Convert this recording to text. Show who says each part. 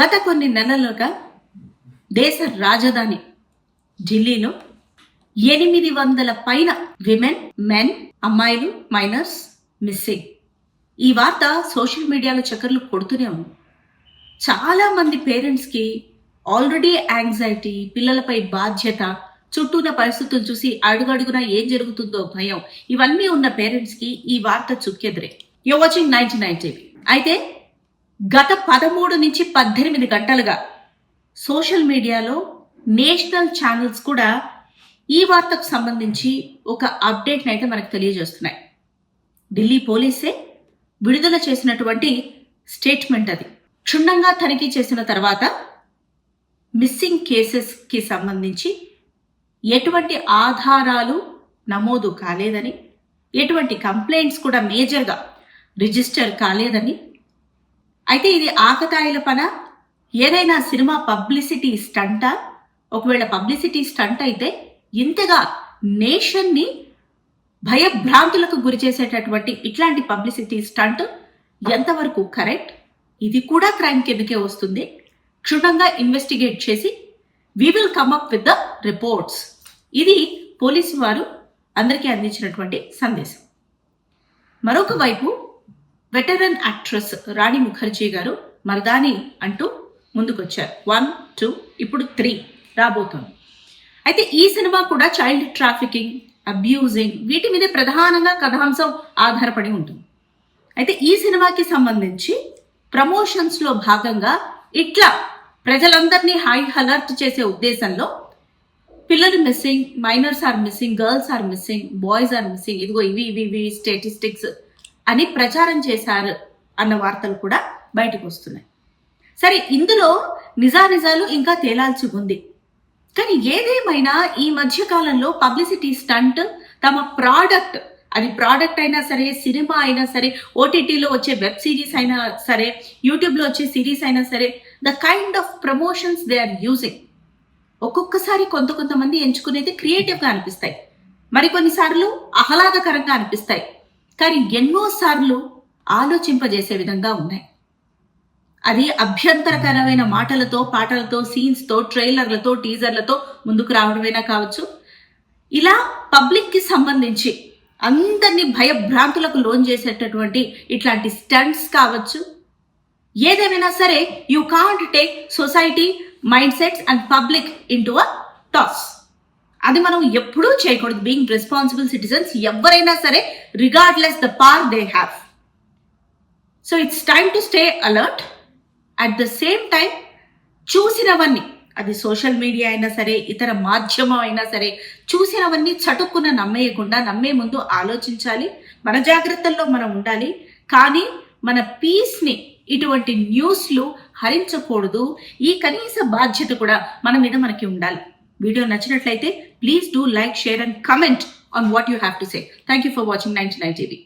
Speaker 1: గత కొన్ని నెలలుగా దేశ రాజధాని ఢిల్లీలో 800 పైన విమెన్, మెన్, అమ్మాయిలు, మైనర్స్ మిస్సింగ్. ఈ వార్త సోషల్ మీడియాలో చక్కర్లు కొడుతూనే ఉంది. చాలా మంది పేరెంట్స్కి ఆల్రెడీ యాంగ్జైటీ, పిల్లలపై బాధ్యత, చుట్టూన్న పరిస్థితులు చూసి అడుగడుగునా ఏం జరుగుతుందో భయం, ఇవన్నీ ఉన్న పేరెంట్స్కి ఈ వార్త చుక్కెదురే. You watching 99 TV. అయితే గత 13 నుంచి 18 గంటలుగా సోషల్ మీడియాలో నేషనల్ ఛానల్స్ కూడా ఈ వార్తకు సంబంధించి ఒక అప్డేట్ని అయితే మనకు తెలియజేస్తున్నాయి. ఢిల్లీ పోలీసే విడుదల చేసినటువంటి స్టేట్మెంట్ అది. క్షుణ్ణంగా తనిఖీ చేసిన తర్వాత మిస్సింగ్ కేసెస్కి సంబంధించి ఎటువంటి ఆధారాలు నమోదు కాలేదని, ఎటువంటి కంప్లైంట్స్ కూడా మేజర్గా రిజిస్టర్ కాలేదని, అయితే ఇది ఆకతాయిల పన, ఏదైనా సినిమా పబ్లిసిటీ స్టంటా? ఒకవేళ పబ్లిసిటీ స్టంట్ అయితే ఇంతగా నేషన్ని భయభ్రాంతులకు గురి చేసేటటువంటి ఇట్లాంటి పబ్లిసిటీ స్టంట్ ఎంతవరకు కరెక్ట్? ఇది కూడా క్రైమ్ కిందకే వస్తుంది. క్షుణ్ణంగా ఇన్వెస్టిగేట్ చేసి we will come up with the reports. ఇది పోలీసు వారు అందరికీ అందించినటువంటి సందేశం. మరొక వైపు వెటరన్ యాక్ట్రెస్ రాణి ముఖర్జీ గారు మర్దాని అంటూ ముందుకొచ్చారు. 1, 2 ఇప్పుడు 3 రాబోతోంది. అయితే ఈ సినిమా కూడా చైల్డ్ ట్రాఫికింగ్, అబ్యూజింగ్ వీటి మీద ప్రధానంగా కథాంశం ఆధారపడి ఉంటుంది. అయితే ఈ సినిమాకి సంబంధించి ప్రమోషన్స్లో భాగంగా ఇట్లా ప్రజలందరినీ హై అలర్ట్ చేసే ఉద్దేశంలో పిల్లలు missing, minors are missing, girls are missing, boys are missing, ఇదిగో ఇవి స్టాటిస్టిక్స్ అని ప్రచారం చేశారు అన్న వార్తలు కూడా బయటకు వస్తున్నాయి. సరే, ఇందులో నిజానిజాలు ఇంకా తేలాల్సి ఉంది. కానీ ఏదేమైనా ఈ మధ్య కాలంలో పబ్లిసిటీ స్టంట్ తమ ప్రోడక్ట్, అది ప్రోడక్ట్ అయినా సరే, సినిమా అయినా సరే, ఓటీటీలో వచ్చే వెబ్ సిరీస్ అయినా సరే, యూట్యూబ్లో వచ్చే సిరీస్ అయినా సరే, the kind of promotions they are using. ఒక్కొక్కసారి కొంతమంది ఎంచుకునేది క్రియేటివ్గా అనిపిస్తాయి, మరికొన్నిసార్లు ఆహ్లాదకరంగా అనిపిస్తాయి, కానీ ఎన్నోసార్లు ఆలోచింపజేసే విధంగా ఉన్నాయి. అది అభ్యంతరకరమైన మాటలతో, పాటలతో, సీన్స్తో, ట్రైలర్లతో, టీజర్లతో ముందుకు రావడమైనా కావచ్చు. ఇలా పబ్లిక్కి సంబంధించి అందరినీ భయభ్రాంతులకు లోన్ చేసేటటువంటి ఇట్లాంటి స్టంట్స్ కావచ్చు. ఏదేమైనా సరే, you can't take society mind sets and public into a toss. అది మనం ఎప్పుడూ చేయకూడదు. బీయింగ్ రెస్పాన్సిబుల్ సిటిజన్స్ ఎవరైనా సరే, regardless the power they have. So it's time to stay alert. At the same time చూసినవన్నీ, అది సోషల్ మీడియా అయినా సరే, ఇతర మాధ్యమం అయినా సరే, చూసినవన్నీ చటుక్కున నమ్మేయకుండా నమ్మే ముందు ఆలోచించాలి. మన జాగ్రత్తల్లో మనం ఉండాలి. కానీ మన పీస్ని ఇటువంటి న్యూస్లు హరించకూడదు. ఈ కనీస బాధ్యత కూడా మన మీద మనకి ఉండాలి. వీడియో నచ్చినట్లయితే please do like, share and comment on what you have to say. Thank you for watching 99 TV.